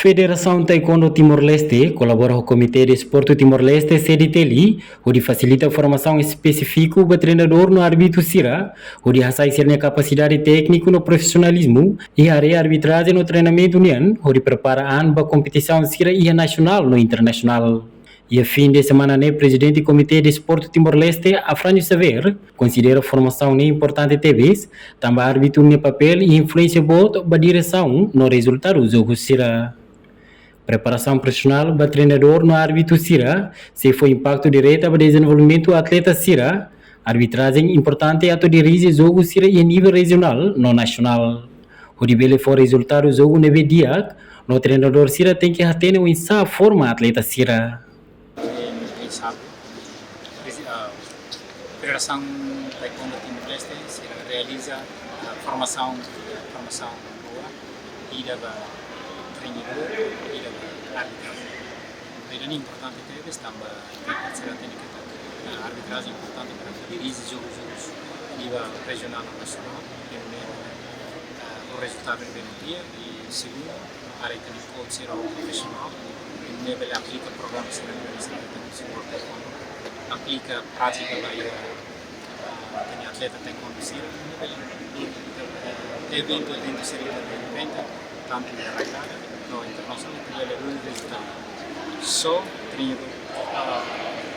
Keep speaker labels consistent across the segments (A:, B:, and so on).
A: Federação Taekwondo Timor-Leste colabora com o Comitê de Esporte Timor-Leste, CDTLI, onde facilita a formação específica do treinador no árbitro Sira, onde assai ser a capacidade técnica no profissionalismo e a arbitragem no treinamento união, onde prepara a ANBA competição Sira e a nacional no internacional. E a fim de semana, o presidente do Comitê de Esporte Timor-Leste, Afrânio Xavier, considera a formação importante TVs, também árbitro no papel e influência boa da direção no resultado do jogo Sira. Preparação profissional para treinador no árbitro Sira, se foi impacto direto para o desenvolvimento do atleta Sira, arbitragem importante a dirigir jogo Sira e a nível regional, no nacional. O de for resultado do jogo no dia, no treinador Sira tem que ter uma forma atleta Sira.
B: Federação Taekwondo Timor-Leste realiza formação boa e da treinador e da arbitragem. É importante ter também parceria técnica. A arbitragem é importante para dirigir jogos a nível regional e nacional, o resultado do dia e segundo, a área técnica pode ser profissional, o nível aplica programas de taekwondo, aplica prática tem atleta taekwondo Sira, evento dentro seria evento tanto na arraigada no internacional que ele é resultado. Só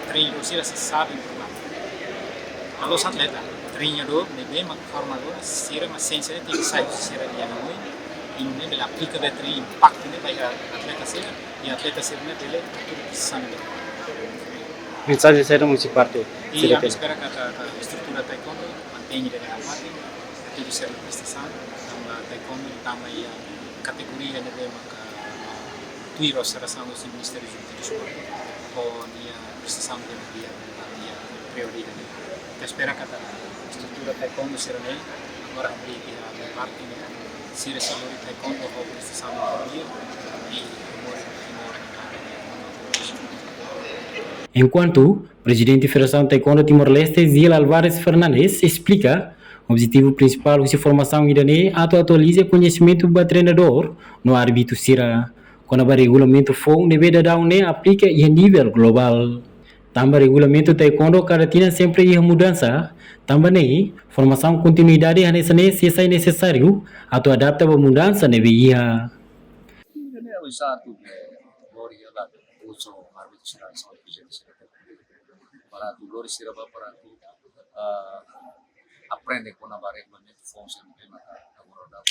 B: treinador Sira se sabe importante. A los atletas treinador de mesma formador Sira mas sem ser tem que sair Sira de ano e no nível aplica de treino impacto ne vai atleta Sira e atleta Sira ne dele sabe.
A: Mensagem será muito parte.
B: E a espera que a estrutura taekwondo mantenha de parte, tudo ser prestação, então a taekwondo também a categoria de bem que tuiro seração do Ministério do Esporte, onde a prestação de dia a prioridade. A espera que a estrutura taekwondo será bem, agora abrir a parte se receber taekwondo ou prestação de dia e
A: Enquanto o presidente da Federação Taekwondo Timor-Leste, Zil Alvarez Fernandes, explica o objetivo principal da formação iraniana atualiza o conhecimento do treinador no árbitro Sira, quando o regulamento for deve dar aplica a nível global. Também o regulamento Taekwondo cada sempre a mudança, também formação continuidade é necessário adaptar a mudança de via.
C: Para tu lori siraba para tu aprende con la regulamento funciona bem agora da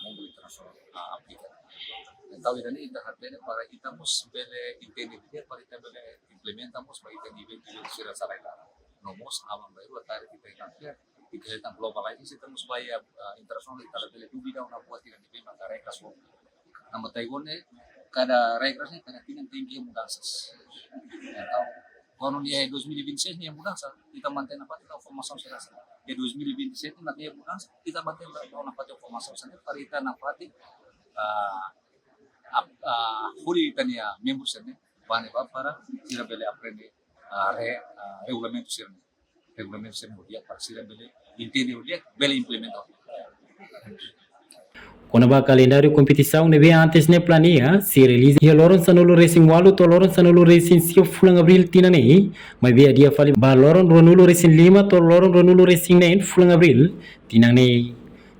C: mundo internacional aplica. Então irani ita hatene para itamos bele entender para ita bele implementamos para ita nível de sira sarailar. Nomos aman baru atare kita ingatnya kita tentang globalisasi estamos vaya internacional ita bele dubida una buat ita nível maka regras wo. Nama Taiwan cada regrasnya cada tienen tinggi mudanças. Então quando dia 2026 nih mudança, kita mantém apa kita formação serasa. Dia 2027 nanti ya mudança, kita mantém na parte formação serasa para kita na parte huri tania membros serasa. Bane para sira bele aprende regulamento serasa. Regulamento serasa dia para sira bele entender dia bele implementar.
A: Quando o calendário competição deve antes ne planeia se realiza e loron sanolo racing walu to loron sanolo racing se fulang abril tina nei mas via dia fali ba loron ronulo racing lima to loron ronulo racing nei fulang abril tina nei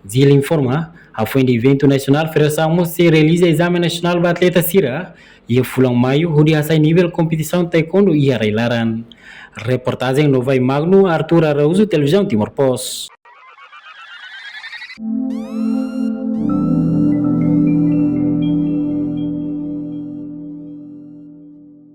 A: Zil informa a foi de evento nacional federação se realiza exame nacional ba atleta Sira e fulang maio hudi asai nível competição taekwondo e arailaran reportagem no vai Magno Arthur Araújo televisão Timor Post.